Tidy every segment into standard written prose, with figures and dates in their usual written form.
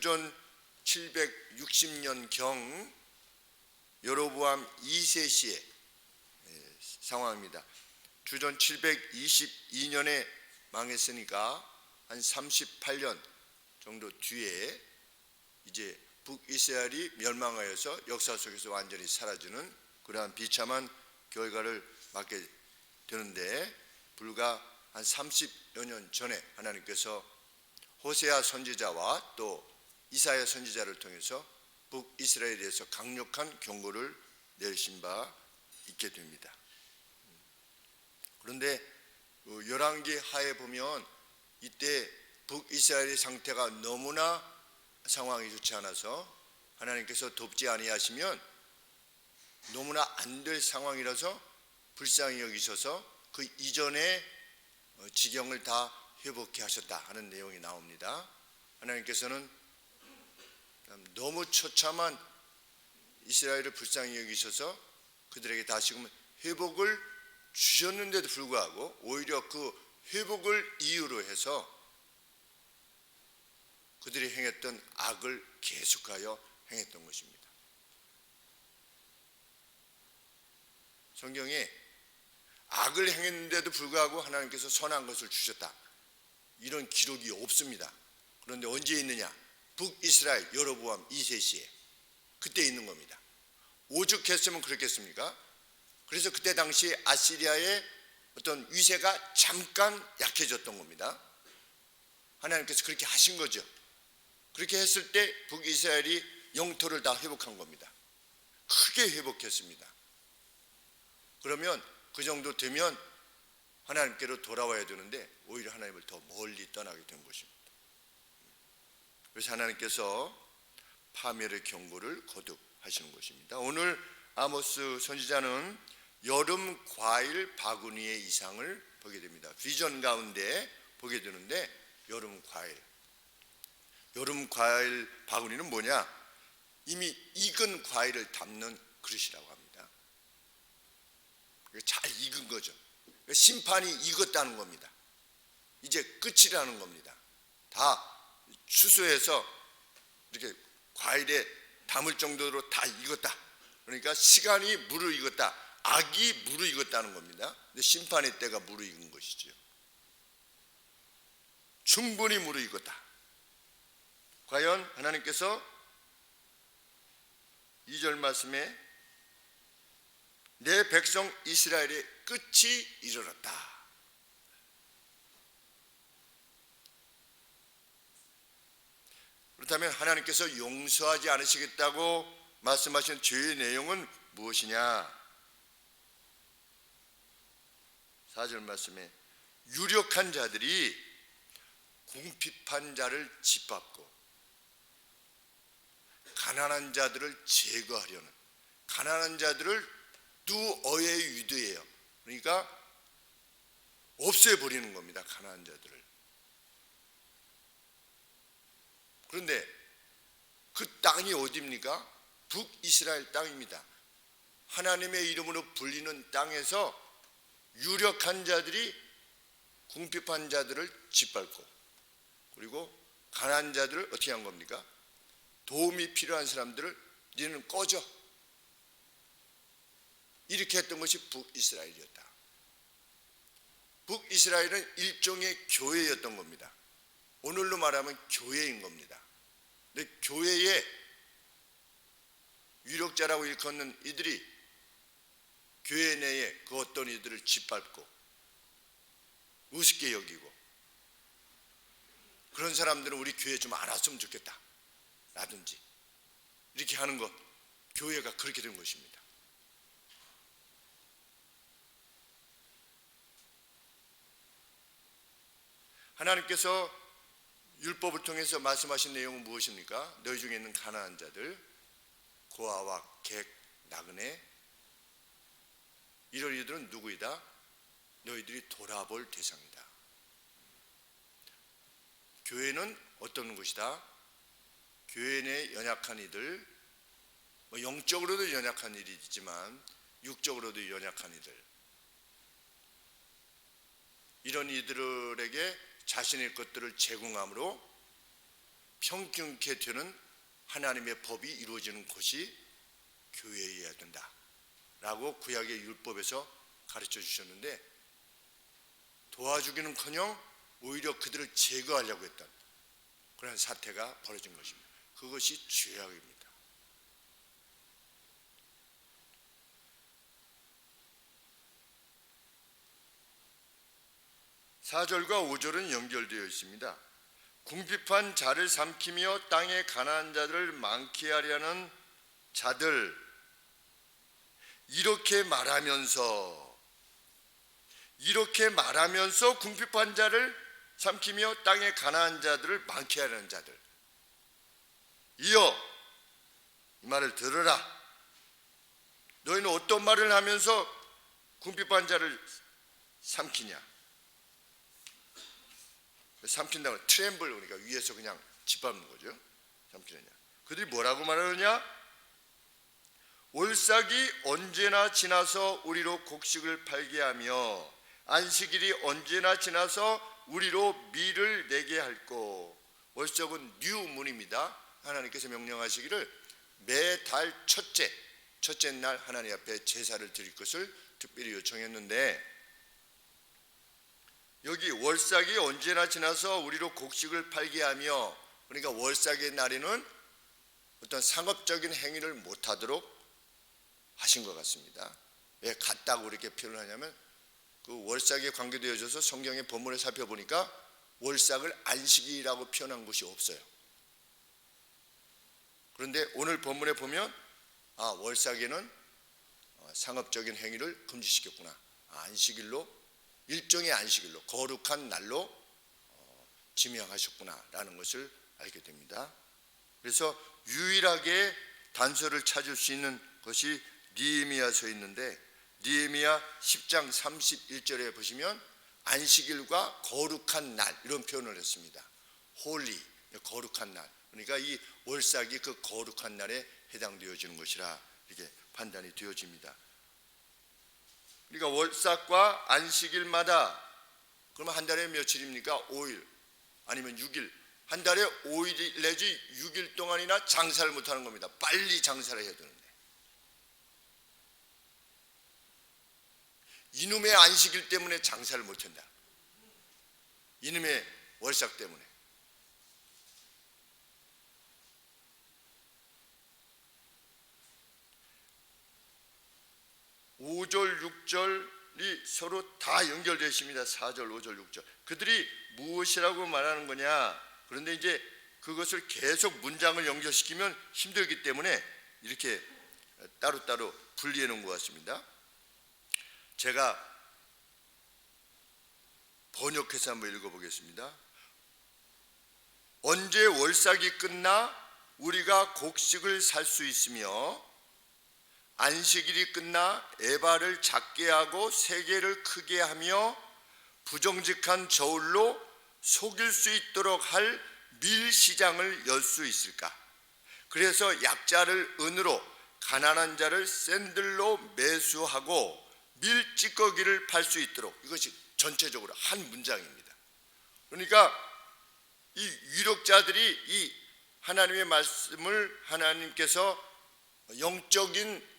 주전 760년경 여로보암 2세 시의 상황입니다. 주전 722년에 망했으니까 한 38년 정도 뒤에 이제 북이스라엘이 멸망하여서 역사 속에서 완전히 사라지는 그러한 비참한 결과를 맞게 되는데, 불과 한 30여 년 전에 하나님께서 호세아 선지자와 또 이사야 선지자를 통해서 북이스라엘에 대해서 강력한 경고를 내리신 바 있게 됩니다. 그런데 열왕기 하에 보면 이때 북이스라엘의 상태가 너무나 상황이 좋지 않아서 하나님께서 돕지 아니하시면 너무나 안 될 상황이라서 불쌍히 여기셔서 그 이전의 지경을 다 회복해 하셨다 하는 내용이 나옵니다. 하나님께서는 너무 처참한 이스라엘을 불쌍히 여기셔서 그들에게 다시금 회복을 주셨는데도 불구하고 오히려 그 회복을 이유로 해서 그들이 행했던 악을 계속하여 행했던 것입니다. 성경에 악을 행했는데도 불구하고 하나님께서 선한 것을 주셨다 이런 기록이 없습니다. 그런데 언제 있느냐? 북이스라엘 여로보암 2세 시에 그때 있는 겁니다. 오죽했으면 그렇겠습니까? 그래서 그때 당시 아시리아의 어떤 위세가 잠깐 약해졌던 겁니다. 하나님께서 그렇게 하신 거죠. 그렇게 했을 때 북이스라엘이 영토를 다 회복한 겁니다. 크게 회복했습니다. 그러면 그 정도 되면 하나님께로 돌아와야 되는데 오히려 하나님을 더 멀리 떠나게 된 것입니다. 그래서 하나님께서 파멸의 경고를 거듭하시는 것입니다. 오늘 아모스 선지자는 여름 과일 바구니의 이상을 보게 됩니다. 비전 가운데 보게 되는데 여름 과일 바구니는 뭐냐? 이미 익은 과일을 담는 그릇이라고 합니다. 잘 익은 거죠. 심판이 익었다는 겁니다. 이제 끝이라는 겁니다. 다 추수해서 이렇게 과일에 담을 정도로 다 익었다. 그러니까 시간이 무르익었다. 악이 무르익었다는 겁니다. 근데 심판의 때가 무르익은 것이죠. 충분히 무르익었다. 과연 하나님께서 2절 말씀에 내 백성 이스라엘의 끝이 이르렀다. 그렇다면 하나님께서 용서하지 않으시겠다고 말씀하신 죄의 내용은 무엇이냐? 4절 말씀에 유력한 자들이 궁핍한 자를 짓밟고 가난한 자들을 제거하려는, 가난한 자들을 누어의 유도예요. 그러니까 없애버리는 겁니다. 가난한 자들을. 그런데 그 땅이 어디입니까? 북이스라엘 땅입니다. 하나님의 이름으로 불리는 땅에서 유력한 자들이 궁핍한 자들을 짓밟고, 그리고 가난한 자들을 어떻게 한 겁니까? 도움이 필요한 사람들을 너는 꺼져, 이렇게 했던 것이 북이스라엘이었다. 북이스라엘은 일종의 교회였던 겁니다. 오늘로 말하면 교회인 겁니다. 근데 교회에 유력자라고 일컫는 이들이 교회 내에 그 어떤 이들을 짓밟고 우습게 여기고, 그런 사람들은 우리 교회 좀 안 왔으면 좋겠다 라든지 이렇게 하는 것, 교회가 그렇게 된 것입니다. 하나님께서 율법을 통해서 말씀하신 내용은 무엇입니까? 너희 중에 있는 가난한 자들, 고아와 객, 나그네, 이런 이들은 누구이다? 너희들이 돌아볼 대상이다. 교회는 어떤 곳이다? 교회 내 연약한 이들, 영적으로도 연약한 일이 있지만 육적으로도 연약한 이들, 이런 이들에게 자신의 것들을 제공함으로 평균케 되는 하나님의 법이 이루어지는 곳이 교회여야 된다 라고 구약의 율법에서 가르쳐 주셨는데, 도와주기는커녕 오히려 그들을 제거하려고 했던 그런 사태가 벌어진 것입니다. 그것이 죄악입니다. 4절과 5절은 연결되어 있습니다. 궁핍한 자를 삼키며 땅에 가난한 자들을 많게 하려는 자들, 이렇게 말하면서 궁핍한 자를 삼키며 땅에 가난한 자들을 많게 하려는 자들, 이어 이 말을 들으라. 너희는 어떤 말을 하면서 궁핍한 자를 삼키냐? 삼킨다고 트램블, 그러니까 위에서 그냥 짓밟는 거죠. 삼키느냐. 그들이 뭐라고 말하느냐? 월삭이 언제나 지나서 우리로 곡식을 팔게 하며 안식일이 언제나 지나서 우리로 밀을 내게 할꼬. 월삭은 뉴문입니다. 하나님께서 명령하시기를 매달 첫째 날 하나님 앞에 제사를 드릴 것을 특별히 요청했는데, 여기 월삭이 언제나 지나서 우리로 곡식을 팔게 하며, 그러니까 월삭의 날에는 어떤 상업적인 행위를 못하도록 하신 것 같습니다. 왜 같다고 이렇게 표현을 하냐면, 그 월삭에 관계되어져서 성경의 본문을 살펴보니까 월삭을 안식일이라고 표현한 것이 없어요. 그런데 오늘 본문에 보면 월삭에는 상업적인 행위를 금지시켰구나. 안식일로, 일종의 안식일로, 거룩한 날로 지명하셨구나라는 것을 알게 됩니다. 그래서 유일하게 단서를 찾을 수 있는 것이 느헤미야서에 있는데, 느헤미야 10장 31절에 보시면 안식일과 거룩한 날 이런 표현을 했습니다. 홀리, 거룩한 날. 그러니까 이 월삭이 그 거룩한 날에 해당되어지는 것이라 이렇게 판단이 되어집니다. 그러니까 월삭과 안식일마다, 그러면 한 달에 며칠입니까? 5일 아니면 6일, 한 달에 5일 내지 6일 동안이나 장사를 못하는 겁니다. 빨리 장사를 해야 되는데, 이놈의 안식일 때문에 장사를 못한다. 이놈의 월삭 때문에. (5절) (6절이) 서로 다 연결되어 있습니다. 4절, 5절, 6절. 그들이 무엇이라고 말하는 거냐? 그런데 이제 그것을 계속 문장을 연결시키면 힘들기 때문에 이렇게 따로따로 분리해 놓은 것 같습니다. 제가 번역해서 한번 읽어보겠습니다. 언제 월삭이 끝나 우리가 곡식을 살 수 있으며 안식일이 끝나 에바를 작게 하고 세계를 크게 하며 부정직한 저울로 속일 수 있도록 할 밀시장을 열 수 있을까? 그래서 약자를 은으로, 가난한 자를 샌들로 매수하고 밀찌꺼기를 팔 수 있도록. 이것이 전체적으로 한 문장입니다. 그러니까 이 유력자들이 이 하나님의 말씀을, 하나님께서 영적인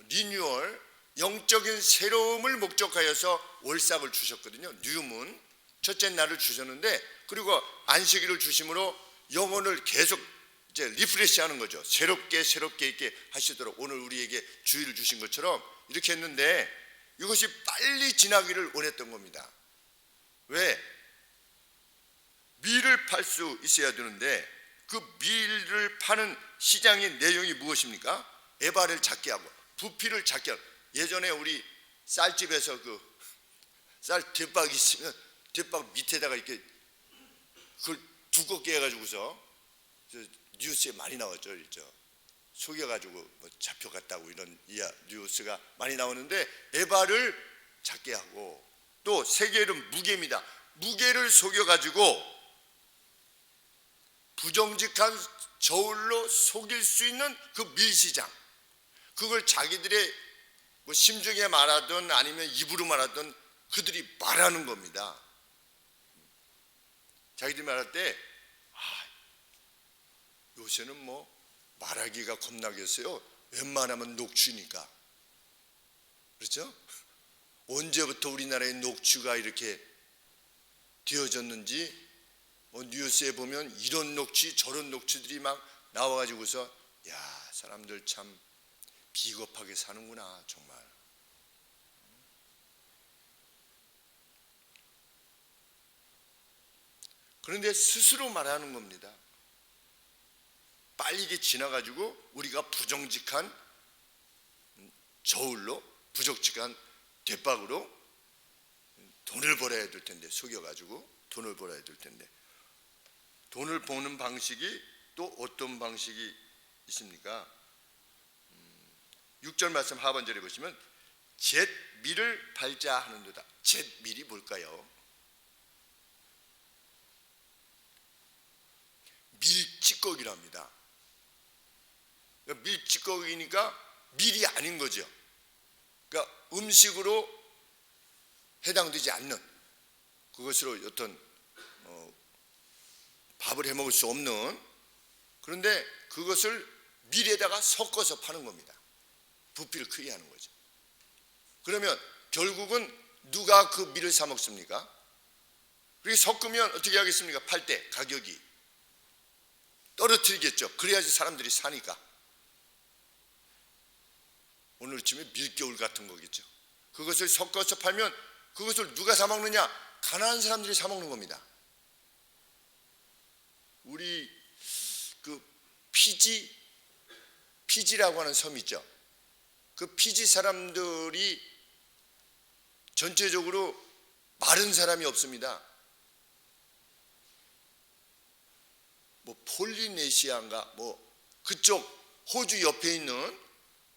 리뉴얼, 영적인 새로움을 목적하여서 월삭을 주셨거든요. 뉴문, 첫째 날을 주셨는데, 그리고 안식일을 주심으로 영혼을 계속 이제 리프레시하는 거죠. 새롭게 있게 하시도록 오늘 우리에게 주의를 주신 것처럼 이렇게 했는데, 이것이 빨리 지나기를 원했던 겁니다. 왜? 밀을 팔 수 있어야 되는데, 그 밀을 파는 시장의 내용이 무엇입니까? 에바를 작게 하고 부피를 작게 하고. 예전에 우리 쌀집에서 그 쌀 대박 있으면 대박 밑에다가 이렇게 그걸 두껍게 해가지고서 뉴스에 많이 나왔죠. 속여가지고 뭐 잡혀갔다고 이런 뉴스가 많이 나오는데, 에바를 작게 하고, 또 세겔은 무게입니다. 무게를 속여가지고 부정직한 저울로 속일 수 있는 그 밀시장, 그걸 자기들의 뭐 심중에 말하든 아니면 입으로 말하든 그들이 말하는 겁니다. 자기들이 말할 때 요새는 뭐 말하기가 겁나겠어요. 웬만하면 녹취니까. 그렇죠? 언제부터 우리나라의 녹취가 이렇게 되어졌는지 뉴스에 보면 이런 녹취 저런 녹취들이 막 나와가지고서 야, 사람들 참 비겁하게 사는구나 정말. 그런데 스스로 말하는 겁니다. 빨리 이게 지나가지고 우리가 부정직한 저울로 부정직한 대박으로 돈을 벌어야 될 텐데, 속여가지고 돈을 벌어야 될 텐데, 돈을 버는 방식이 또 어떤 방식이 있습니까? 6절 말씀 하반절에 보시면 잿밀을 밟자 하는도다. 잿밀이 뭘까요? 밀찌꺼기랍니다. 밀찌꺼기니까 밀이 아닌 거죠. 그러니까 음식으로 해당되지 않는, 그것으로 어떤 밥을 해 먹을 수 없는, 그런데 그것을 밀에다가 섞어서 파는 겁니다. 부피를 크게 하는 거죠. 그러면 결국은 누가 그 밀을 사 먹습니까? 그렇게 섞으면 어떻게 하겠습니까? 팔 때 가격이 떨어뜨리겠죠. 그래야지 사람들이 사니까. 오늘 치면 밀겨울 같은 거겠죠. 그것을 섞어서 팔면 그것을 누가 사 먹느냐? 가난한 사람들이 사 먹는 겁니다. 우리 그 피지라고 하는 섬 있죠. 그 피지 사람들이 전체적으로 마른 사람이 없습니다. 뭐 폴리네시아인가 뭐 그쪽 호주 옆에 있는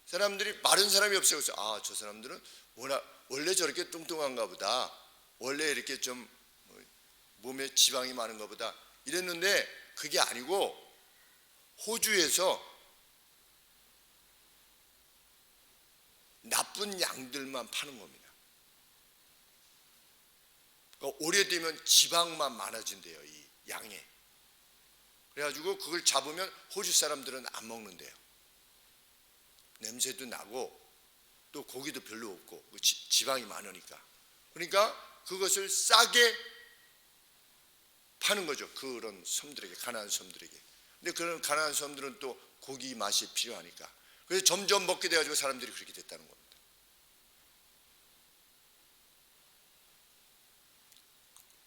사람들이 마른 사람이 없어요. 그래서 저 사람들은 원래 저렇게 뚱뚱한가 보다. 원래 이렇게 좀 몸에 지방이 많은가 보다. 이랬는데 그게 아니고 호주에서 나쁜 양들만 파는 겁니다. 그러니까 오래되면 지방만 많아진대요, 이 양에. 그래가지고 그걸 잡으면 호주 사람들은 안 먹는데요. 냄새도 나고 또 고기도 별로 없고 지방이 많으니까. 그러니까 그것을 싸게 파는 거죠. 그런 섬들에게, 가난한 섬들에게. 근데 그런 가난한 섬들은 또 고기 맛이 필요하니까. 그래서 점점 먹게 돼가지고 사람들이 그렇게 됐다는 겁니다.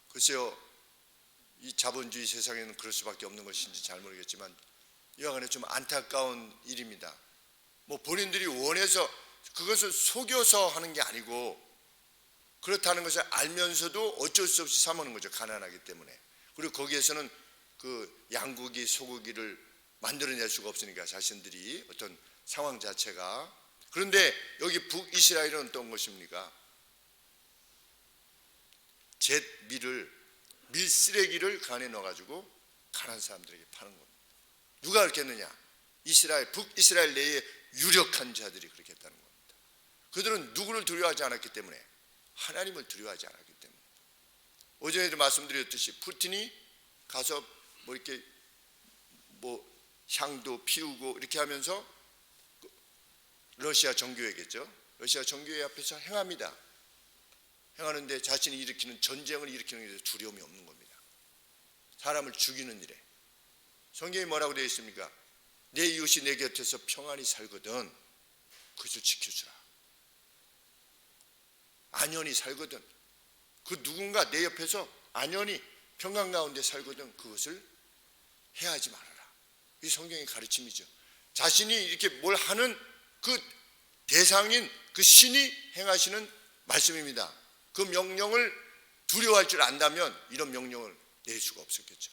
글쎄요, 이 자본주의 세상에는 그럴 수밖에 없는 것인지 잘 모르겠지만 여하간에 좀 안타까운 일입니다. 뭐 본인들이 원해서 그것을 속여서 하는 게 아니고 그렇다는 것을 알면서도 어쩔 수 없이 사 먹는 거죠. 가난하기 때문에. 그리고 거기에서는 그 양고기, 소고기를 만들어낼 수가 없으니까 자신들이 어떤 상황 자체가. 그런데 여기 북이스라엘은 어떤 것입니까? 밀 쓰레기를 그 안에 넣어가지고 가난한 사람들에게 파는 겁니다. 누가 그렇게 했느냐? 북이스라엘 내에 유력한 자들이 그렇게 했다는 겁니다. 그들은 누구를 두려워하지 않았기 때문에, 하나님을 두려워하지 않았기 때문에. 어제도 말씀드렸듯이 푸틴이 가서 뭐 이렇게 뭐 향도 피우고 이렇게 하면서 러시아 정교회겠죠. 러시아 정교회 앞에서 행합니다. 행하는데 자신이 일으키는 전쟁을 일으키는 일에 두려움이 없는 겁니다. 사람을 죽이는 일에. 성경에 뭐라고 되어 있습니까? 내 이웃이 내 곁에서 평안히 살거든 그것을 지켜주라. 안연히 살거든, 그 누군가 내 옆에서 안연히 평강 가운데 살거든 그것을 해하지 말아라. 이 성경의 가르침이죠. 자신이 이렇게 뭘 하는 그 대상인 그 신이 행하시는 말씀입니다. 그 명령을 두려워할 줄 안다면 이런 명령을 내릴 수가 없었겠죠.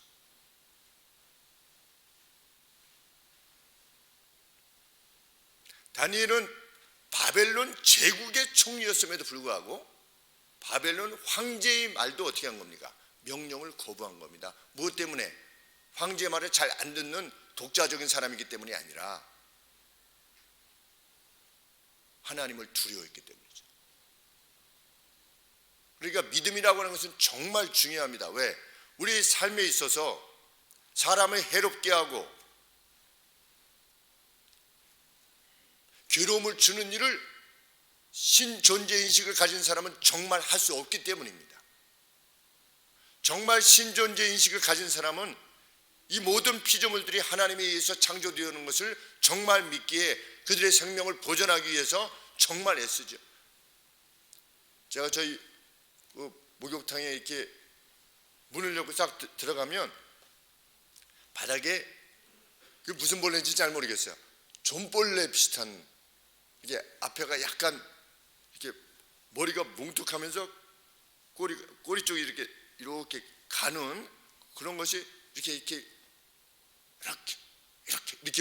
다니엘은 바벨론 제국의 총리였음에도 불구하고 바벨론 황제의 말도 어떻게 한 겁니까? 명령을 거부한 겁니다. 무엇 때문에? 황제의 말을 잘 안 듣는 독자적인 사람이기 때문이 아니라 하나님을 두려워했기 때문이죠. 그러니까 믿음이라고 하는 것은 정말 중요합니다. 왜? 우리 삶에 있어서 사람을 해롭게 하고 괴로움을 주는 일을 신존재인식을 가진 사람은 정말 할 수 없기 때문입니다. 정말 신존재인식을 가진 사람은 이 모든 피조물들이 하나님에 의해서 창조되어오는 것을 정말 믿기에 그들의 생명을 보존하기 위해서 정말 애쓰죠. 제가 저희 목욕탕에 이렇게 문을 열고 싹 들어가면 바닥에 그 무슨 벌레인지 잘 모르겠어요. 좀벌레 비슷한, 이게 앞에가 약간 이렇게 머리가 뭉툭하면서 꼬리 쪽이 이렇게 가는 그런 것이 이렇게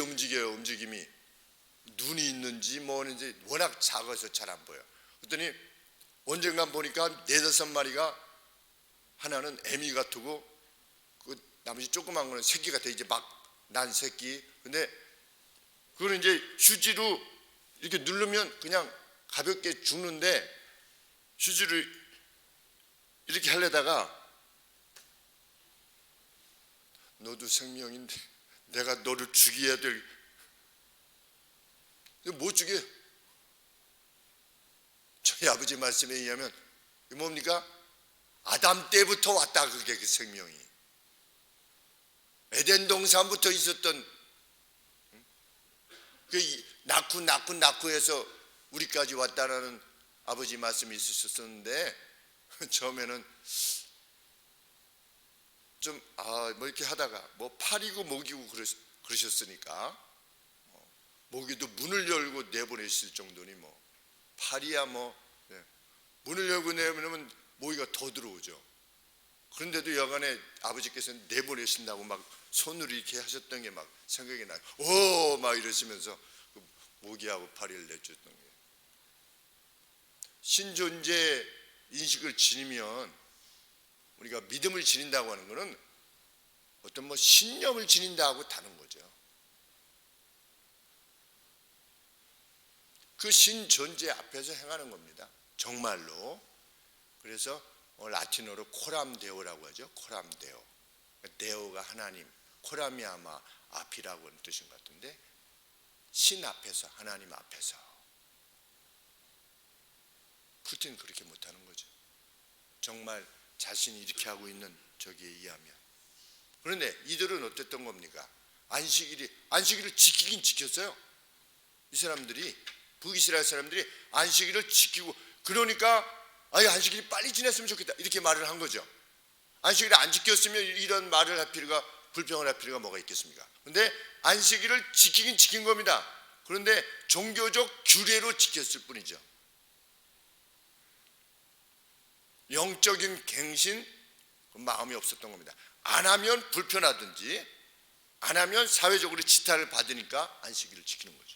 움직여요. 움직임이 눈이 있는지 뭐는지 워낙 작아서 잘 안 보여. 그랬더니 언젠가 보니까 4-5마리가, 하나는 애미 같고 그 나머지 조그만 거는 새끼 같아. 이제 막 난 새끼. 근데 그거는 이제 휴지로 이렇게 누르면 그냥 가볍게 죽는데, 휴지를 이렇게 하려다가 너도 생명인데 내가 너를 죽여야 될, 못 죽여. 저희 아버지 말씀에 의하면 뭡니까? 아담 때부터 왔다. 그게 그 생명이 에덴 동산부터 있었던, 그 낳고 해서 우리까지 왔다라는 아버지 말씀이 있으셨었는데, 처음에는 좀 뭐 이렇게 하다가 뭐 팔이고 목이고 그러셨으니까, 모기도 문을 열고 내보내실 정도니 뭐 팔이야 뭐, 문을 열고 내보내면 모기가 더 들어오죠. 그런데도 여간에 아버지께서는 내보내신다고 막 손으로 이렇게 하셨던 게 막 생각이 나요. 오 막 이러시면서 그 모기하고 파리를 내쫓던 게, 신존재 인식을 지니면, 우리가 믿음을 지닌다고 하는 것은 어떤 뭐 신념을 지닌다고 다른 거죠. 그 신존재 앞에서 행하는 겁니다. 정말로. 그래서 라틴어로 코람데오라고 하죠. 코람데오. 데오가 하나님, 코람이 아마 앞이라고 하는 뜻인 것 같은데, 신 앞에서, 하나님 앞에서. 푸틴은 그렇게 못하는 거죠. 정말 자신이 이렇게 하고 있는 저기에 의하면. 그런데 이들은 어땠던 겁니까? 안식일을 지키긴 지켰어요. 이 사람들이, 북이스라엘 사람들이 안식일을 지키고, 그러니까 안식일이 빨리 지냈으면 좋겠다 이렇게 말을 한 거죠. 안식일을 안 지켰으면 이런 말을 할 필요가, 불평을 할 필요가 뭐가 있겠습니까? 그런데 안식일을 지키긴 지킨 겁니다. 그런데 종교적 규례로 지켰을 뿐이죠. 영적인 갱신, 마음이 없었던 겁니다. 안 하면 불편하든지, 안 하면 사회적으로 지탄을 받으니까 안식일을 지키는 거죠.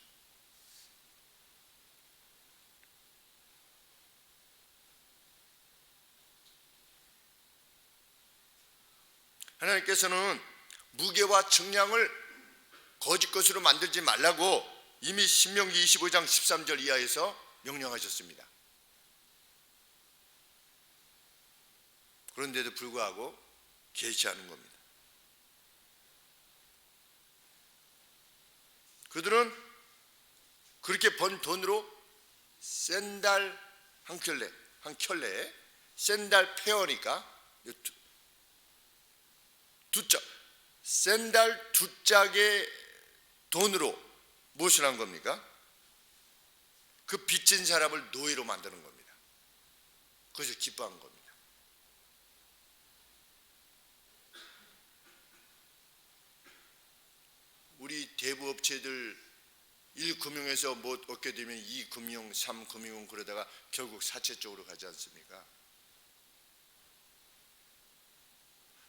하나님께서는 무게와 측량을 거짓 것으로 만들지 말라고 이미 신명기 25장 13절 이하에서 명령하셨습니다. 그런데도 불구하고 계시하는 겁니다. 그들은 그렇게 번 돈으로 샌달 한 켤레에 샌달 페어니까 샌달 2짝의 돈으로 무엇을 한 겁니까? 그 빚진 사람을 노예로 만드는 겁니다. 그래서 기뻐한 겁니다. 우리 대부업체들 1금융에서 뭐 얻게 되면 2금융, 3금융 그러다가 결국 사채 쪽으로 가지 않습니까?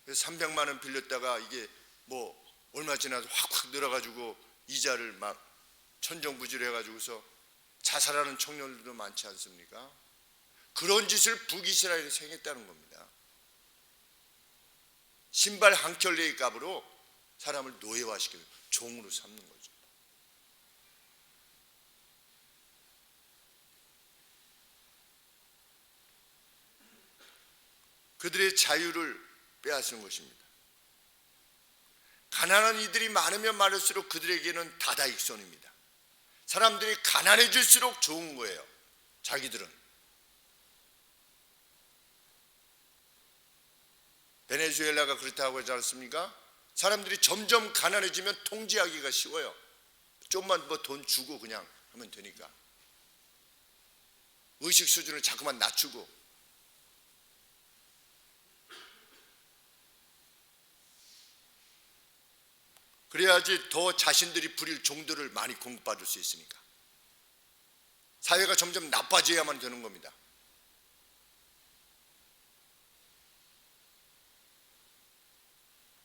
300만 원 빌렸다가 이게 뭐 얼마 지나서 확 늘어가지고 이자를 막 천정부질해가지고서 자살하는 청년들도 많지 않습니까? 그런 짓을 북이스라엘에서 행했다는 겁니다. 신발 한 켤레의 값으로 사람을 노예화시키는, 종으로 삼는 거죠. 그들의 자유를 빼앗은 것입니다. 가난한 이들이 많으면 많을수록 그들에게는 다다익선입니다. 사람들이 가난해질수록 좋은 거예요. 자기들은. 베네수엘라가 그렇다고 하지 않습니까? 사람들이 점점 가난해지면 통제하기가 쉬워요. 좀만 뭐 돈 주고 그냥 하면 되니까. 의식 수준을 자꾸만 낮추고. 그래야지 더 자신들이 부릴 종들을 많이 공급받을 수 있으니까. 사회가 점점 나빠져야만 되는 겁니다.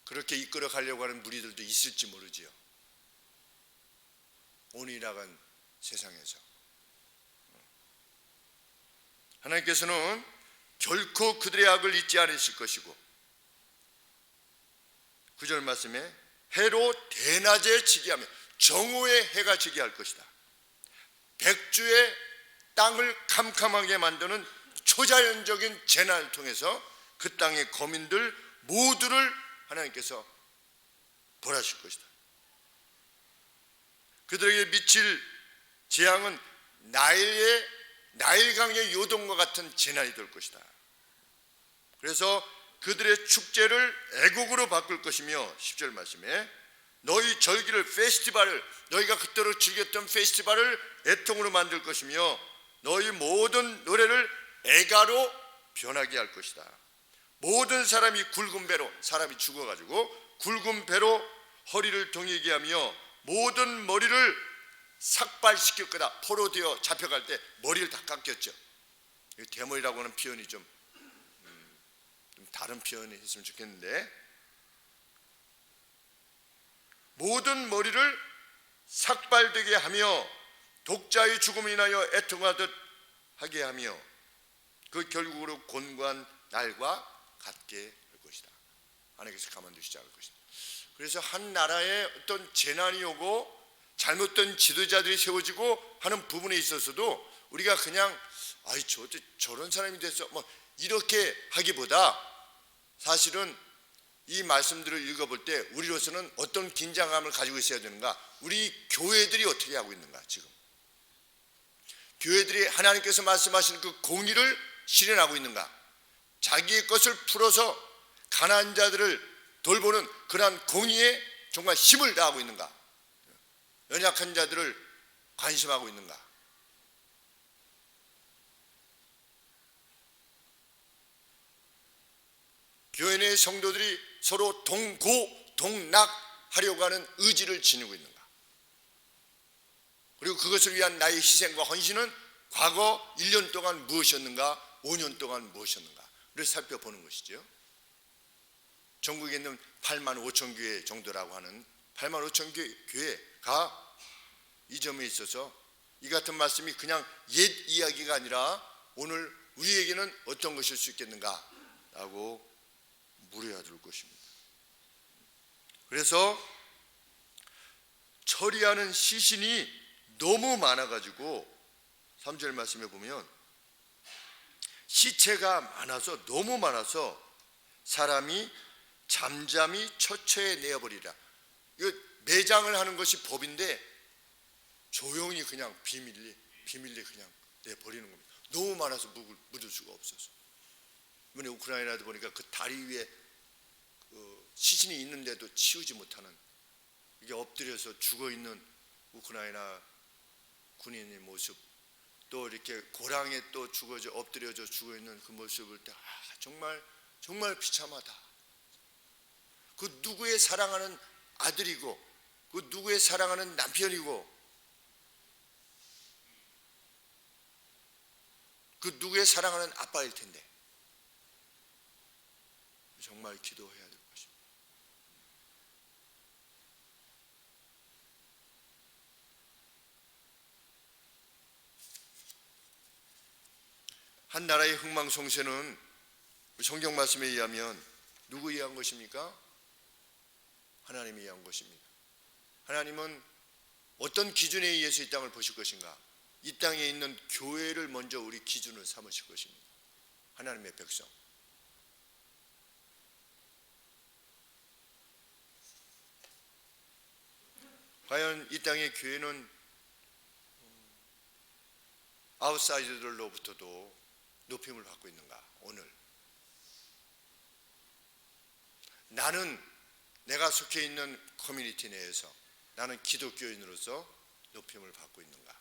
그렇게 이끌어 가려고 하는 무리들도 있을지 모르지요. 오늘 나간 세상에서. 하나님께서는 결코 그들의 악을 잊지 않으실 것이고 9절 말씀에 해로 대낮에 지게 하며 정오에 해가 지게 할 것이다. 백주의 땅을 캄캄하게 만드는 초자연적인 재난을 통해서 그 땅의 거민들 모두를 하나님께서 벌하실 것이다. 그들에게 미칠 재앙은 나일강의 요동과 같은 재난이 될 것이다. 그래서 그들의 축제를 애국으로 바꿀 것이며 10절 말씀에 너희 절기를 페스티벌을 너희가 그때로 즐겼던 페스티벌을 애통으로 만들 것이며 너희 모든 노래를 애가로 변하게 할 것이다. 모든 사람이 굵은 배로 사람이 죽어가지고 굵은 배로 허리를 동이게 하며 모든 머리를 삭발시킬 거다. 포로되어 잡혀갈 때 머리를 다 깎였죠. 대머리라고 하는 표현이 좀 다른 표현이 했으면 좋겠는데 모든 머리를 삭발되게 하며 독자의 죽음을 인하여 애통하듯 하게 하며 그 결국으로 곤고한 날과 같게 할 것이다. 하나님께서 가만두시지 않을 것이다. 그래서 한 나라에 어떤 재난이 오고 잘못된 지도자들이 세워지고 하는 부분에 있어서도 우리가 그냥 저런 사람이 됐어 뭐 이렇게 하기보다 사실은 이 말씀들을 읽어볼 때 우리로서는 어떤 긴장감을 가지고 있어야 되는가? 우리 교회들이 어떻게 하고 있는가? 지금 교회들이 하나님께서 말씀하시는 그 공의를 실현하고 있는가? 자기의 것을 풀어서 가난한 자들을 돌보는 그러한 공의에 정말 힘을 다하고 있는가? 연약한 자들을 관심하고 있는가? 교회 내 성도들이 서로 동고동락하려고 하는 의지를 지니고 있는가? 그리고 그것을 위한 나의 희생과 헌신은 과거 1년 동안 무엇이었는가? 5년 동안 무엇이었는가? 를 살펴보는 것이죠. 전국에 있는 8만 5천 교회 정도라고 하는 8만 5천 교회가 이 점에 있어서 이 같은 말씀이 그냥 옛 이야기가 아니라 오늘 우리에게는 어떤 것일 수 있겠는가? 라고 물어야 될 것입니다. 그래서 처리하는 시신이 너무 많아가지고 3절 말씀에 보면 시체가 많아서 너무 많아서 사람이 잠잠히 처처에 내어버리라. 이거 매장을 하는 것이 법인데 조용히 그냥 비밀리 그냥 내버리는 겁니다. 너무 많아서 묻을 수가 없어서. 이번에 우크라이나도 보니까 그 다리 위에 시신이 있는데도 치우지 못하는 이게 엎드려서 죽어있는 우크라이나 군인의 모습, 또 이렇게 고랑에 또 엎드려져 죽어있는 그 모습을 때 정말 비참하다. 그 누구의 사랑하는 아들이고 그 누구의 사랑하는 남편이고 그 누구의 사랑하는 아빠일 텐데 정말 기도해야 될 것입니다. 한 나라의 흥망성쇠는 성경 말씀에 의하면 누구에 의한 것입니까? 하나님에 의한 것입니다. 하나님은 어떤 기준에 의해서 이 땅을 보실 것인가? 이 땅에 있는 교회를 먼저 우리 기준을 삼으실 것입니다. 하나님의 백성. 과연 이 땅의 교회는 아웃사이더들로부터도 높임을 받고 있는가? 오늘 나는 내가 속해 있는 커뮤니티 내에서 나는 기독교인으로서 높임을 받고 있는가?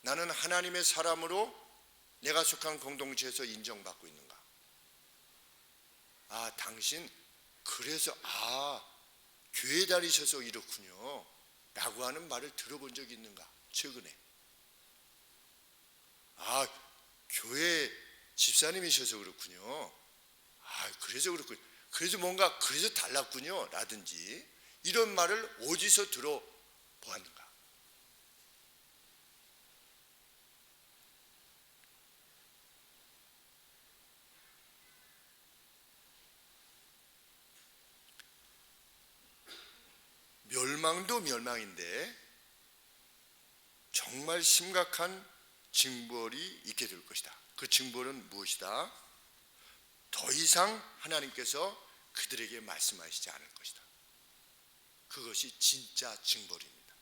나는 하나님의 사람으로 내가 속한 공동체에서 인정받고 있는가? 아, 당신 그래서 교회 다니셔서 이렇군요 라고 하는 말을 들어본 적이 있는가? 최근에 교회 집사님이셔서 그렇군요. 그래서 그렇군요. 그래서 뭔가 그래서 달랐군요 라든지 이런 말을 어디서 들어보았는가? 멸망도 멸망인데 정말 심각한 징벌이 있게 될 것이다. 그 징벌은 무엇이다? 더 이상 하나님께서 그들에게 말씀하시지 않을 것이다. 그것이 진짜 징벌입니다.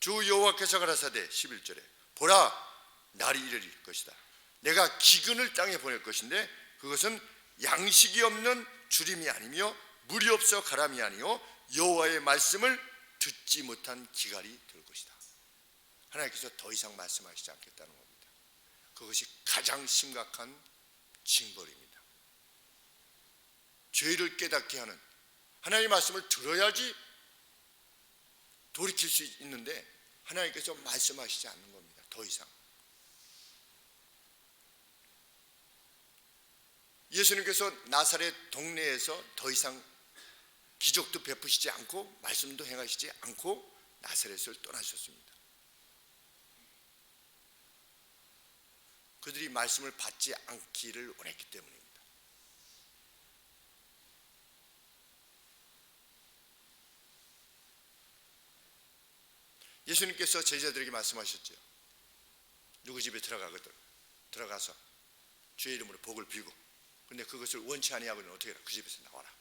주 여호와께서 가라사대 11절에 보라 날이 이를 것이다. 내가 기근을 땅에 보낼 것인데 그것은 양식이 없는 주림이 아니며 물이 없어 가람이 아니요 여호와의 말씀을 듣지 못한 기갈이 될 것이다. 하나님께서 더 이상 말씀하시지 않겠다는 겁니다. 그것이 가장 심각한 징벌입니다. 죄를 깨닫게 하는 하나님의 말씀을 들어야지 돌이킬 수 있는데 하나님께서 말씀하시지 않는 겁니다. 더 이상. 예수님께서 나사렛 동네에서 더 이상 기적도 베푸시지 않고 말씀도 행하시지 않고 나사렛을 떠나셨습니다. 그들이 말씀을 받지 않기를 원했기 때문입니다. 예수님께서 제자들에게 말씀하셨죠. 누구 집에 들어가서 주의 이름으로 복을 빌고 근데 그것을 원치 아니하고는 어떻게 해라? 그 집에서 나와라.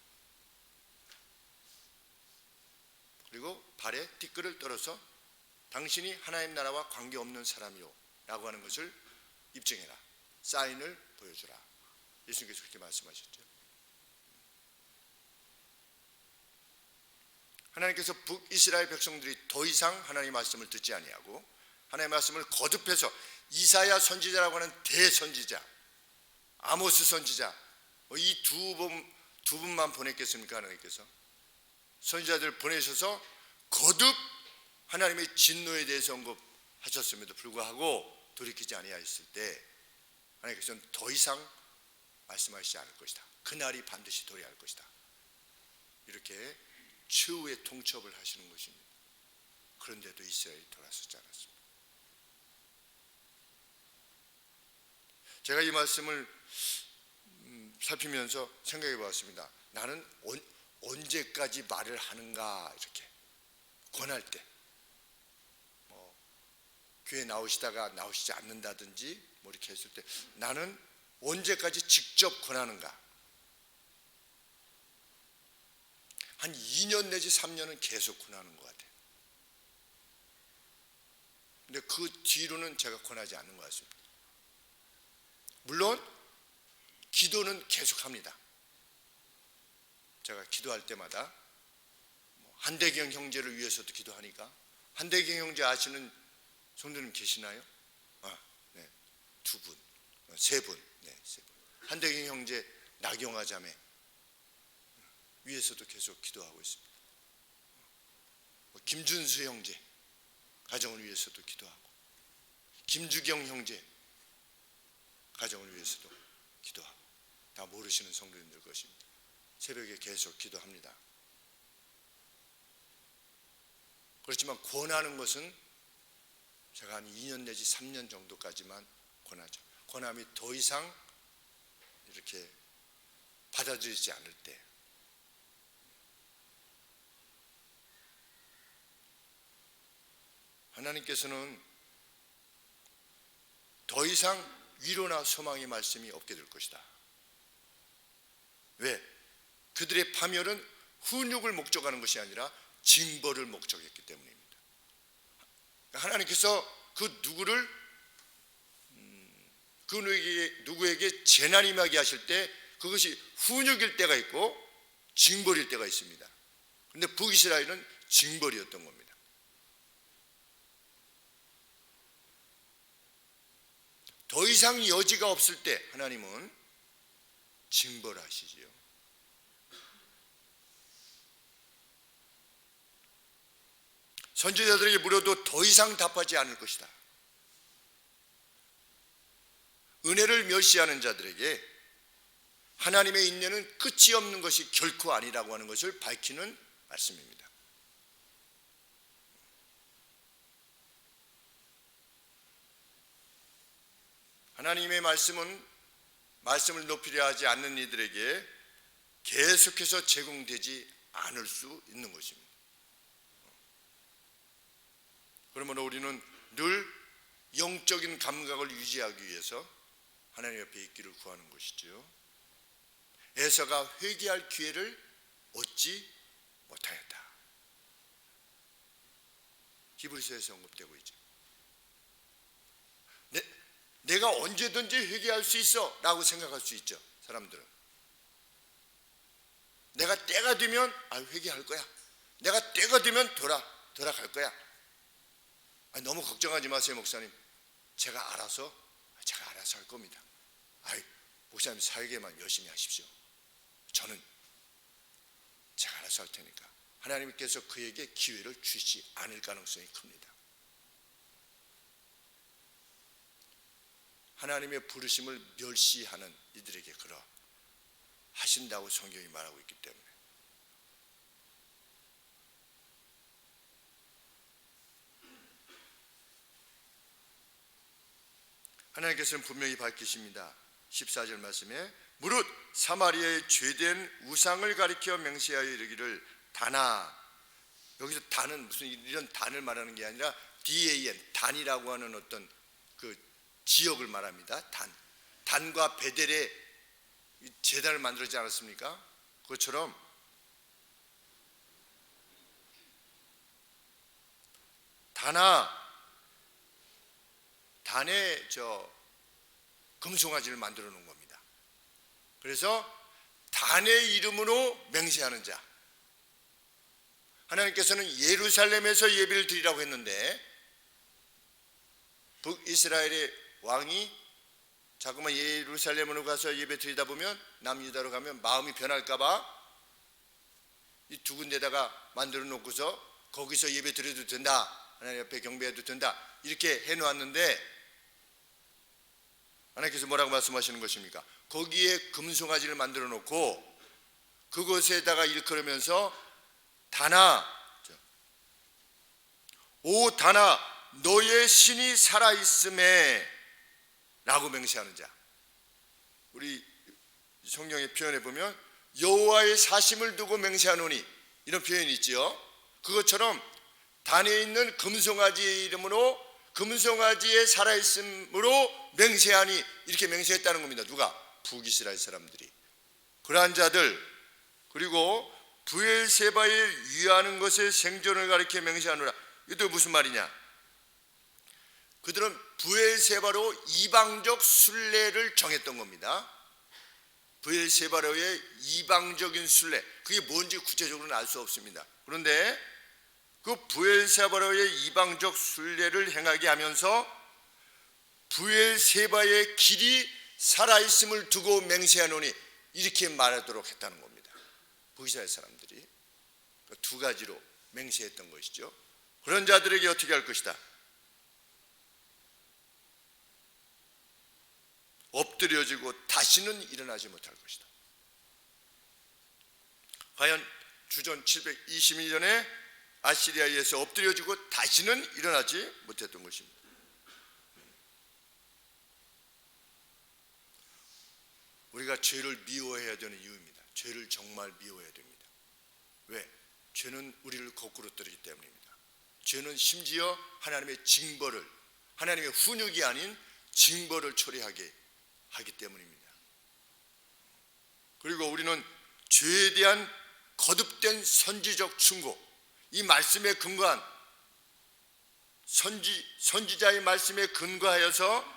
그리고 발에 티끌을 떨어서 당신이 하나님 나라와 관계없는 사람이요 라고 하는 것을 입증해라. 사인을 보여주라. 예수님께서 그렇게 말씀하셨죠. 하나님께서 북이스라엘 백성들이 더 이상 하나님의 말씀을 듣지 아니하고 하나님의 말씀을 거듭해서 이사야 선지자라고 하는 대선지자, 아모스 선지자 이 두 분만 보냈겠습니까? 하나님께서 선지자들 보내셔서 거듭 하나님의 진노에 대해서 언급하셨음에도 불구하고 돌이키지 아니하였을 때 하나님께서는 더 이상 말씀하시지 않을 것이다. 그날이 반드시 도래할 것이다. 이렇게 최후의 통첩을 하시는 것입니다. 그런데도 이스라엘이 돌아서지 않았습니다. 제가 이 말씀을 살피면서 생각해 보았습니다. 나는 언제까지 말을 하는가 이렇게 권할 때 교회 나오시다가 나오시지 않는다든지 이렇게 했을 때 나는 언제까지 직접 권하는가? 한 2년 내지 3년은 계속 권하는 것 같아요. 근데 그 뒤로는 제가 권하지 않는 것 같습니다. 물론 기도는 계속합니다. 제가 기도할 때마다 한대경 형제를 위해서도 기도하니까 한대경 형제 아시는 성도님 계시나요? 네, 2분, 3분, 네, 3분. 한대경 형제 나경화 자매 위해서도 계속 기도하고 있습니다. 김준수 형제 가정을 위해서도 기도하고 김주경 형제 가정을 위해서도 기도하고 다 모르시는 성도님들 것입니다. 새벽에 계속 기도합니다. 그렇지만 권하는 것은 제가 한 2년 내지 3년 정도까지만 권하죠. 권함이 더 이상 이렇게 받아들이지 않을 때 하나님께서는 더 이상 위로나 소망의 말씀이 없게 될 것이다. 왜? 그들의 파멸은 훈육을 목적하는 것이 아니라 징벌을 목적했기 때문입니다. 하나님께서 그 누구에게 재난이 임하게 하실 때 그것이 훈육일 때가 있고 징벌일 때가 있습니다. 그런데 북이스라엘은 징벌이었던 겁니다. 더 이상 여지가 없을 때 하나님은 징벌하시지요. 선지자들에게 물어도 더 이상 답하지 않을 것이다. 은혜를 멸시하는 자들에게 하나님의 인내는 끝이 없는 것이 결코 아니라고 하는 것을 밝히는 말씀입니다. 하나님의 말씀을 높이려 하지 않는 이들에게 계속해서 제공되지 않을 수 있는 것입니다. 그러므로 우리는 늘 영적인 감각을 유지하기 위해서 하나님 옆에 있기를 구하는 것이지요. 에서가 회개할 기회를 얻지 못하였다. 히브리서에서 언급되고 있죠. 내가 언제든지 회개할 수 있어 라고 생각할 수 있죠. 사람들은 내가 때가 되면 회개할 거야. 내가 때가 되면 돌아갈 거야. 너무 걱정하지 마세요, 목사님. 제가 알아서 할 겁니다. 목사님 살게만 열심히 하십시오. 저는 제가 알아서 할 테니까. 하나님께서 그에게 기회를 주시지 않을 가능성이 큽니다. 하나님의 부르심을 멸시하는 이들에게 그러 하신다고 성경이 말하고 있기 때문에. 하나님께서는 분명히 밝히십니다. 14절 말씀에 무릇 사마리아의 죄된 우상을 가리켜 맹세하여 이르기를 다나, 여기서 단은 무슨 이런 단을 말하는 게 아니라 DAN, 단이라고 하는 어떤 그 지역을 말합니다. 단과 베델의 제단을 만들었지 않았습니까? 그것처럼 단의 금송아지를 만들어 놓은 겁니다. 그래서 단의 이름으로 맹세하는 자, 하나님께서는 예루살렘에서 예배를 드리라고 했는데 북이스라엘의 왕이 자꾸만 예루살렘으로 가서 예배 드리다 보면 남유다로 가면 마음이 변할까봐 이 두 군데다가 만들어 놓고서 거기서 예배 드려도 된다, 하나님 앞에 경배해도 된다, 이렇게 해놓았는데 하나님께서 뭐라고 말씀하시는 것입니까? 거기에 금송아지를 만들어 놓고 그곳에다가 일컬으면서 다나, 오 다나 너의 신이 살아있음에 라고 맹세하는 자. 우리 성경의 표현에 보면 여호와의 사심을 두고 맹세하노니, 이런 표현이 있지요. 그것처럼 단에 있는 금송아지의 이름으로, 금송아지의 살아있음으로 맹세하니, 이렇게 맹세했다는 겁니다. 누가? 북이스라엘 사람들이. 그러한 자들, 그리고 브엘세바에 위하는 것의 생존을 가리켜 맹세하노라. 이것도 무슨 말이냐? 그들은 브엘세바로 이방적 순례를 정했던 겁니다. 브엘세바로의 이방적인 순례, 그게 뭔지 구체적으로는 알 수 없습니다. 그런데 그 브엘세바로의 이방적 순례를 행하게 하면서 브엘세바의 길이 살아있음을 두고 맹세하노니, 이렇게 말하도록 했다는 겁니다. 북이스라엘 사람들이 두 가지로 맹세했던 것이죠. 그런 자들에게 어떻게 할 것이다? 엎드려지고 다시는 일어나지 못할 것이다. 과연 주전 722년에 아시리아에서 엎드려지고 다시는 일어나지 못했던 것입니다. 우리가 죄를 미워해야 되는 이유입니다. 죄를 정말 미워해야 됩니다. 왜? 죄는 우리를 거꾸로 떨기 때문입니다. 죄는 심지어 하나님의 징벌을, 하나님의 훈육이 아닌 징벌을 초래하게 하기 때문입니다. 그리고 우리는 죄에 대한 거듭된 선지적 충고, 이 말씀에 근거한 선지자의 말씀에 근거하여서,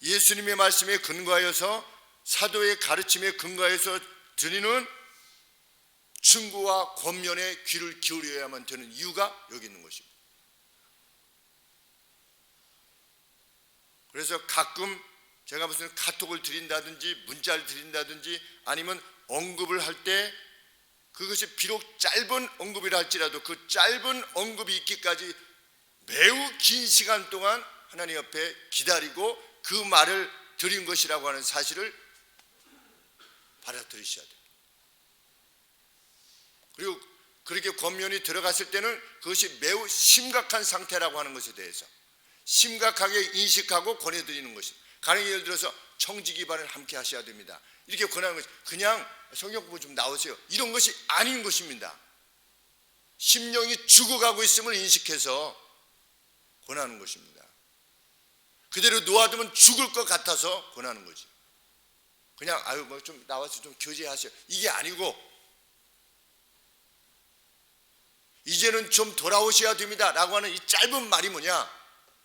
예수님의 말씀에 근거하여서, 사도의 가르침에 근거하여서 드리는 충고와 권면에 귀를 기울여야만 되는 이유가 여기 있는 것입니다. 그래서 가끔 제가 무슨 카톡을 드린다든지 문자를 드린다든지 아니면 언급을 할 때 그것이 비록 짧은 언급이라 할지라도 그 짧은 언급이 있기까지 매우 긴 시간 동안 하나님 옆에 기다리고 그 말을 드린 것이라고 하는 사실을 받아들이셔야 돼요. 그리고 그렇게 권면이 들어갔을 때는 그것이 매우 심각한 상태라고 하는 것에 대해서 심각하게 인식하고 권해드리는 것입니다. 가령 예를 들어서 청지 기반을 함께 하셔야 됩니다. 이렇게 권하는 것이 그냥 성경 공부 좀 나오세요, 이런 것이 아닌 것입니다. 심령이 죽어가고 있음을 인식해서 권하는 것입니다. 그대로 놓아두면 죽을 것 같아서 권하는 거지. 그냥 아유 뭐 좀 나와서 좀 교제하세요, 이게 아니고 이제는 좀 돌아오셔야 됩니다 라고 하는 이 짧은 말이 뭐냐,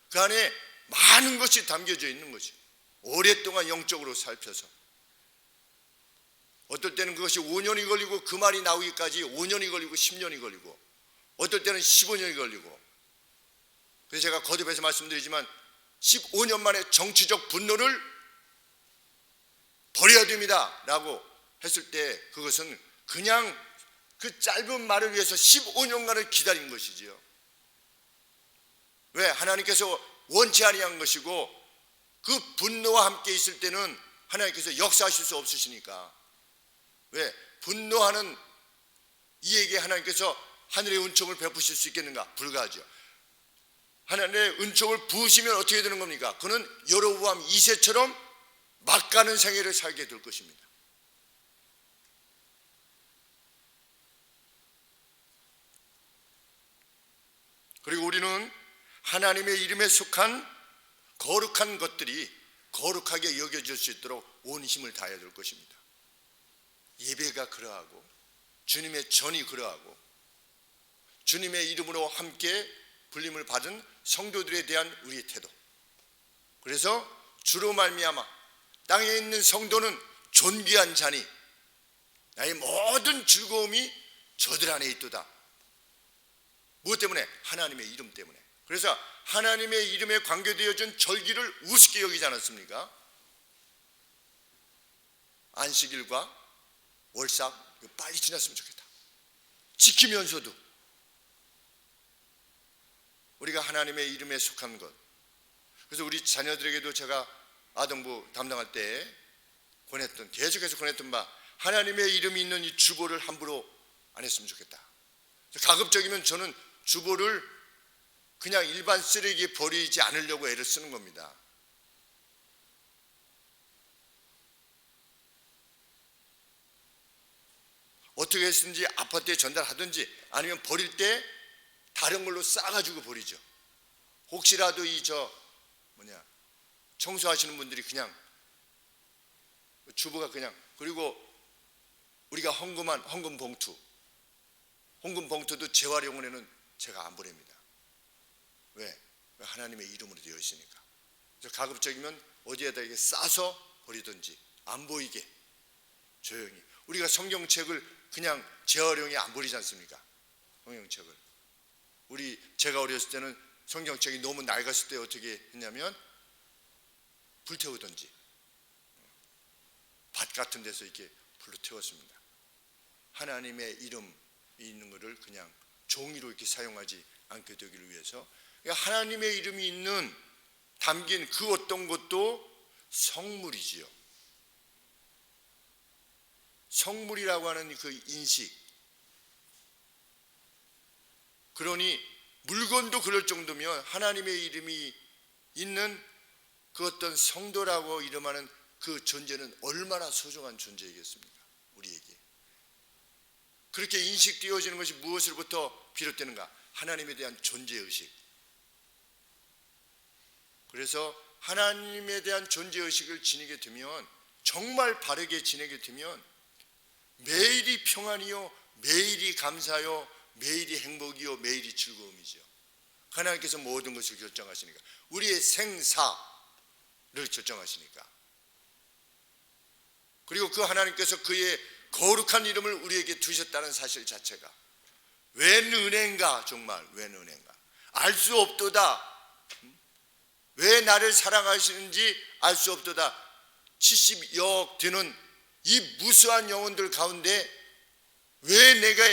그 안에 많은 것이 담겨져 있는 거지. 오랫동안 영적으로 살펴서 어떨 때는 그것이 5년이 걸리고 그 말이 나오기까지 5년이 걸리고 10년이 걸리고 어떨 때는 15년이 걸리고. 그래서 제가 거듭해서 말씀드리지만 15년 만에 정치적 분노를 버려야 됩니다 라고 했을 때 그것은 그냥 그 짧은 말을 위해서 15년간을 기다린 것이지요. 왜? 하나님께서 원치 아니한 것이고 그 분노와 함께 있을 때는 하나님께서 역사하실 수 없으시니까. 왜? 분노하는 이에게 하나님께서 하늘의 은총을 베푸실 수 있겠는가? 불가하죠. 하나님의 은총을 부으시면 어떻게 되는 겁니까? 그는 여로보암 2세처럼 막가는 생애를 살게 될 것입니다. 그리고 우리는 하나님의 이름에 속한 거룩한 것들이 거룩하게 여겨질 수 있도록 온 힘을 다해야 될 것입니다. 예배가 그러하고 주님의 전이 그러하고 주님의 이름으로 함께 불림을 받은 성도들에 대한 우리의 태도. 그래서 주로 말미암아 땅에 있는 성도는 존귀한 자니 나의 모든 즐거움이 저들 안에 있도다. 무엇 때문에? 하나님의 이름 때문에. 그래서 하나님의 이름에 관계되어진 절기를 우습게 여기지 않았습니까? 안식일과 월삭 빨리 지났으면 좋겠다. 지키면서도 우리가 하나님의 이름에 속한 것. 그래서 우리 자녀들에게도 제가 아동부 담당할 때 계속해서 권했던 바, 하나님의 이름이 있는 이 주보를 함부로 안 했으면 좋겠다. 가급적이면 저는 주보를 그냥 일반 쓰레기에 버리지 않으려고 애를 쓰는 겁니다. 어떻게 했든지 아파트에 전달하든지 아니면 버릴 때 다른 걸로 싸가지고 버리죠. 혹시라도 청소하시는 분들이 그냥 주부가 그냥, 그리고 우리가 헌금한 헌금 봉투도 재활용원에는 제가 안 보냅니다. 왜? 하나님의 이름으로 되어 있으니까. 그래서 가급적이면 어디에다 이게 싸서 버리든지 안 보이게 조용히. 우리가 성경책을 그냥 재활용에 안 버리지 않습니까? 성경책을. 제가 어렸을 때는 성경책이 너무 낡았을 때 어떻게 했냐면 불태우든지 밭 같은 데서 이렇게 불로 태웠습니다. 하나님의 이름이 있는 것을 그냥 종이로 이렇게 사용하지 않게 되기를 위해서. 하나님의 이름이 담긴 그 어떤 것도 성물이지요. 성물이라고 하는 그 인식. 그러니 물건도 그럴 정도면 하나님의 이름이 있는 그 어떤 성도라고 이름하는 그 존재는 얼마나 소중한 존재이겠습니까? 우리에게. 그렇게 인식되어지는 것이 무엇으로부터 비롯되는가? 하나님에 대한 존재의식. 그래서 하나님에 대한 존재의식을 지니게 되면, 정말 바르게 지내게 되면 매일이 평안이요 매일이 감사요, 매일이 행복이요, 매일이 즐거움이죠. 하나님께서 모든 것을 결정하시니까, 우리의 생사를 결정하시니까. 그리고 그 하나님께서 그의 거룩한 이름을 우리에게 두셨다는 사실 자체가 웬 은혜인가, 정말 웬 은혜인가. 알 수 없도다. 왜 나를 사랑하시는지 알 수 없도다. 70여 되는 이 무수한 영혼들 가운데 왜 내가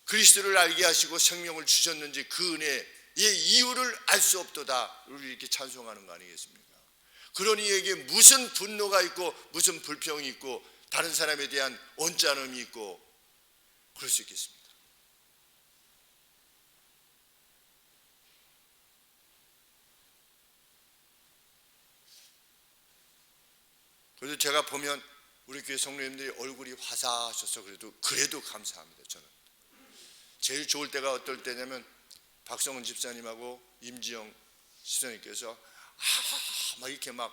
그리스도를 알게 하시고 생명을 주셨는지 그 은혜의 이유를 알 수 없도다. 우리 이렇게 찬송하는 거 아니겠습니까? 그러니 이에게 무슨 분노가 있고 무슨 불평이 있고 다른 사람에 대한 언짢음이 있고 그럴 수 있겠습니까? 그래도 제가 보면 우리 교회 성도님들이 얼굴이 화사하셔서 그래도 감사합니다. 저는 제일 좋을 때가 어떨 때냐면 박성은 집사님하고 임지영 집사님께서 막 이렇게 막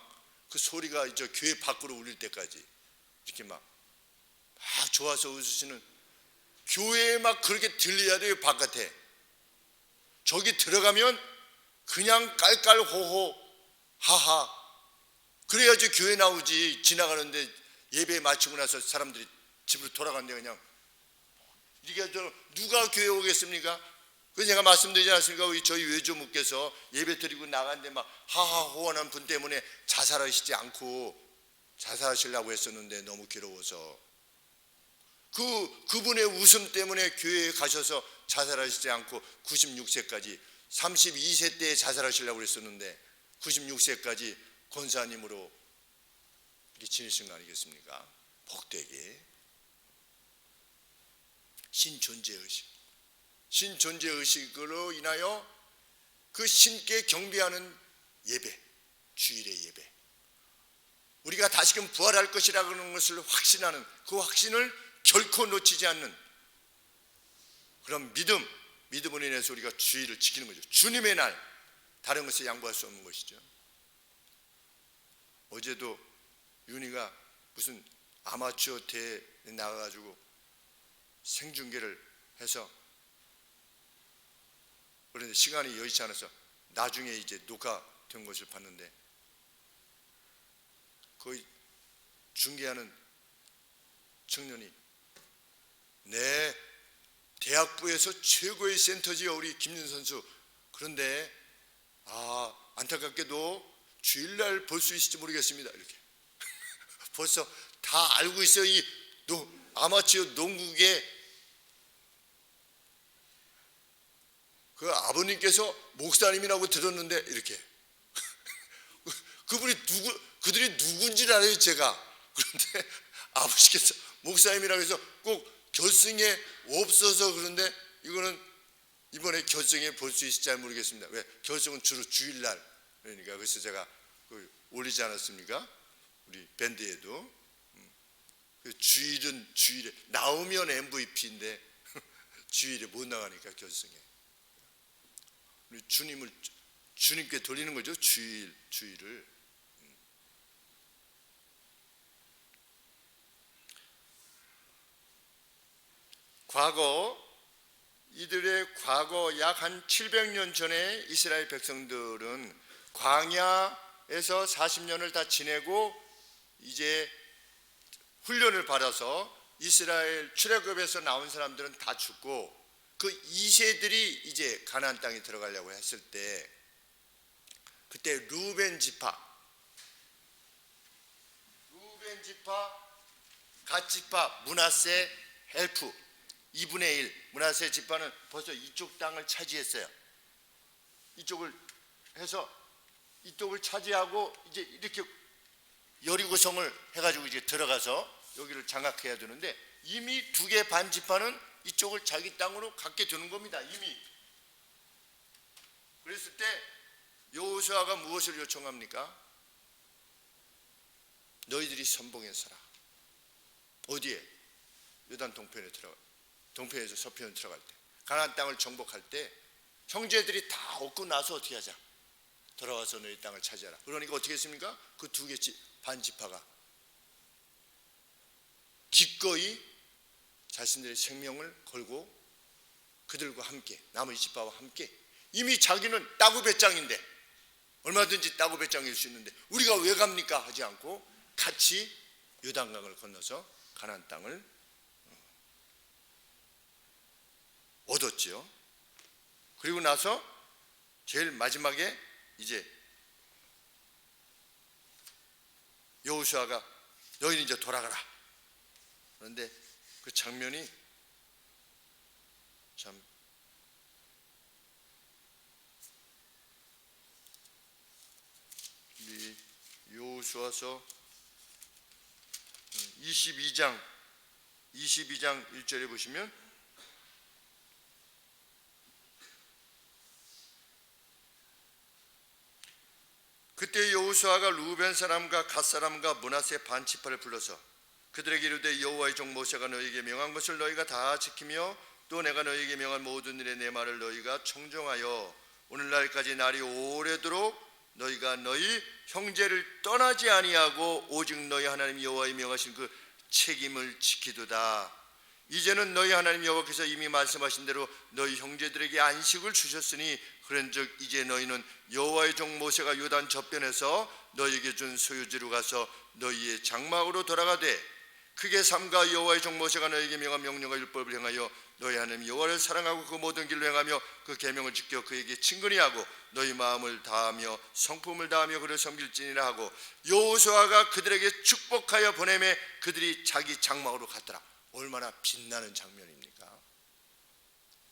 그 소리가 저 교회 밖으로 울릴 때까지 이렇게 막 좋아서 웃으시는, 교회에 막 그렇게 들려야 돼요. 바깥에 저기 들어가면 그냥 깔깔호호 하하 그래야지 교회 나오지. 지나가는데 예배 마치고 나서 사람들이 집으로 돌아간대 그냥 이게 누가 교회 오겠습니까? 그 제가 말씀드리지 않았습니까? 저희 외조목께서 예배 드리고 나갔는데 막 하하호원한 분 때문에 자살하시지 않고 자살하시려고 했었는데 너무 괴로워서 그분의 웃음 때문에 교회에 가셔서 자살하시지 않고 96세까지 32세 때 자살하시려고 했었는데 96세까지 권사님으로 이렇게 지내신 거 아니겠습니까? 복되게 신존재의식으로 인하여 그 신께 경배하는 예배, 주일의 예배, 우리가 다시금 부활할 것이라는 것을 확신하는 그 확신을 결코 놓치지 않는 그런 믿음으로 인해서 우리가 주일을 지키는 거죠. 주님의 날, 다른 것에 양보할 수 없는 것이죠. 어제도 윤희가 무슨 아마추어 대회에 나가가지고 생중계를 해서 그런데 시간이 여의치 않아서 나중에 이제 녹화된 것을 봤는데 거의 중계하는 청년이 네 대학부에서 최고의 센터지요 우리 김윤 선수. 그런데 안타깝게도 주일날 볼 수 있을지 모르겠습니다. 이렇게 벌써 다 알고 있어요. 이 아마추어 농구계 그 아버님께서 목사님이라고 들었는데 이렇게 그들이 누군지 알아요 제가. 그런데 아버지께서 목사님이라고 해서 꼭 결승에 없어서 그런데 이거는 이번에 결승에 볼 수 있을지 잘 모르겠습니다. 왜? 결승은 주로 주일날 그러니까 그래서 제가 올리지 않았습니까? 우리 밴드에도 주일은 주일에 나오면 MVP인데 주일에 못 나가니까 결승에 우리 주님께 돌리는 거죠. 주일을. 이들의 과거 약 한 700년 전에 이스라엘 백성들은 광야에서 40년을 다 지내고 이제 훈련을 받아서 이스라엘 출애굽에서 나온 사람들은 다 죽고 그 2세들이 이제 가나안 땅에 들어가려고 했을 때 그때 루벤 지파, 갓 지파, 므낫세, 헬프 2분의 1 므낫세 지파는 벌써 이쪽 땅을 차지했어요. 이쪽을 해서 이쪽을 차지하고 이제 이렇게 여리고성을 해가지고 이제 들어가서 여기를 장악해야 되는데 이미 2개 반 지파는 이쪽을 자기 땅으로 갖게 되는 겁니다. 이미. 그랬을 때 여호수아가 무엇을 요청합니까? 너희들이 선봉해서라. 어디에? 요단 동편에서 서편으로 들어갈 때 가나안 땅을 정복할 때 형제들이 다 얻고 나서 어떻게 하자? 들어와서 너희 땅을 차지하라. 그러니까 어떻게 했습니까? 그 2개 반 지파가 기꺼이 자신들의 생명을 걸고 그들과 함께 나머지 집파와 함께 이미 자기는 따구 배짱인데 얼마든지 따구 배짱일 수 있는데 우리가 왜 갑니까 하지 않고 같이 요단강을 건너서 가나안 땅을 얻었죠. 그리고 나서 제일 마지막에 이제 여호수아가 너희는 이제 돌아가라. 그런데 그 장면이 참 우리 여호수아서 22장 1절에 보시면 그때 여호수아가 루벤 사람과 갓 사람과 므낫세 반 지파를 불러서 그들에게 이르되 여호와의 종 모세가 너희에게 명한 것을 너희가 다 지키며 또 내가 너희에게 명한 모든 일에 내 말을 너희가 청종하여 오늘날까지 날이 오래도록 너희가 너희 형제를 떠나지 아니하고 오직 너희 하나님 여호와의 명하신 그 책임을 지키도다. 이제는 너희 하나님 여호와께서 이미 말씀하신 대로 너희 형제들에게 안식을 주셨으니 그런즉 이제 너희는 여호와의 종 모세가 요단 저편에서 너희에게 준 소유지로 가서 너희의 장막으로 돌아가되 크게 삼가 여호와의 종 모세가 너희에게 명한 명령과 율법을 행하여 너희 하나님 여호와를 사랑하고 그 모든 길로 행하며 그 계명을 지켜 그에게 친근히 하고 너희 마음을 다하며 성품을 다하며 그를 섬길지니라 하고 여호수아가 그들에게 축복하여 보내매 그들이 자기 장막으로 갔더라. 얼마나 빛나는 장면입니까?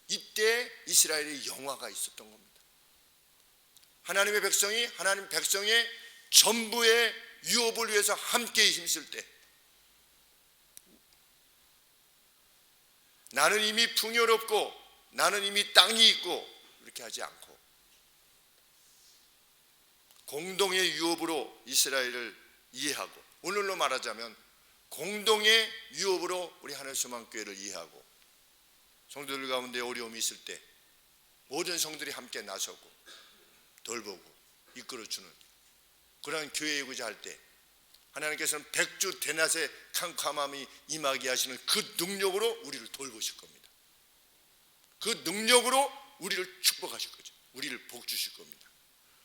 이때 이스라엘의 영화가 있었던 겁니다. 하나님의 백성이 하나님 백성의 전부의 유업을 위해서 함께 힘쓸 때 나는 이미 풍요롭고 나는 이미 땅이 있고 이렇게 하지 않고 공동의 유업으로 이스라엘을 이해하고 오늘로 말하자면 공동의 유업으로 우리 하늘 소망교회를 이해하고 성도들 가운데 어려움이 있을 때 모든 성들이 함께 나서고 돌보고 이끌어주는 그런 교회이고자 할 때 하나님께서는 백주 대낮에 캄캄함이 임하게 하시는 그 능력으로 우리를 돌보실 겁니다. 그 능력으로 우리를 축복하실 거죠. 우리를 복 주실 겁니다.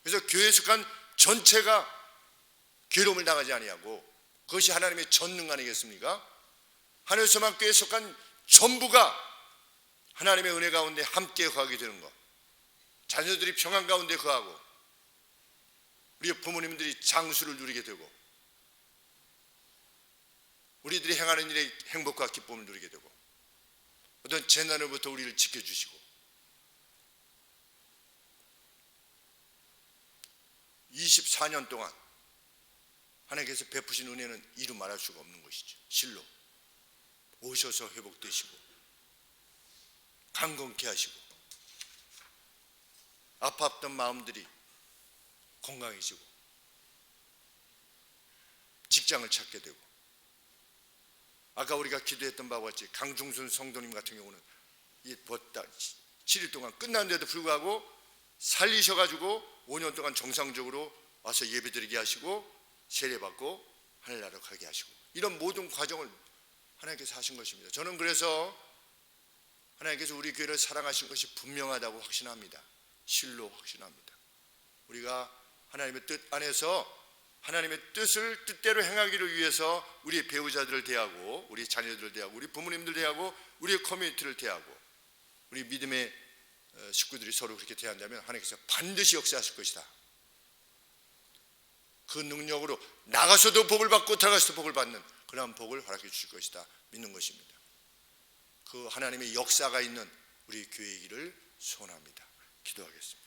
그래서 교회에 속한 전체가 괴로움을 당하지 아니하고 그것이 하나님의 전능 아니겠습니까? 하늘 소망교회에 속한 전부가 하나님의 은혜 가운데 함께 거하게 되는 것, 자녀들이 평안 가운데 거하고 우리 부모님들이 장수를 누리게 되고 우리들이 행하는 일에 행복과 기쁨을 누리게 되고 어떤 재난으로부터 우리를 지켜주시고 24년 동안 하나님께서 베푸신 은혜는 이루 말할 수가 없는 것이죠. 실로 오셔서 회복되시고 강건케 하시고 아팠던 마음들이 건강해지고 직장을 찾게 되고 아까 우리가 기도했던 바와 같이 강중순 성도님 같은 경우는 이 7일 동안 끝났는데도 불구하고 살리셔가지고 5년 동안 정상적으로 와서 예배드리게 하시고 세례받고 하늘나라로 가게 하시고 이런 모든 과정을 하나님께서 하신 것입니다. 저는 그래서 하나님께서 우리 교회를 사랑하신 것이 분명하다고 확신합니다. 실로 확신합니다. 우리가 하나님의 뜻 안에서 하나님의 뜻을 뜻대로 행하기를 위해서 우리 배우자들을 대하고 우리 자녀들을 대하고 우리 부모님들 대하고 우리의 커뮤니티를 대하고 우리 믿음의 식구들이 서로 그렇게 대한다면 하나님께서 반드시 역사하실 것이다. 그 능력으로 나가서도 복을 받고 들어가서도 복을 받는 그러한 복을 허락해 주실 것이다 믿는 것입니다. 그 하나님의 역사가 있는 우리 교회이기를 소원합니다. 기도하겠습니다.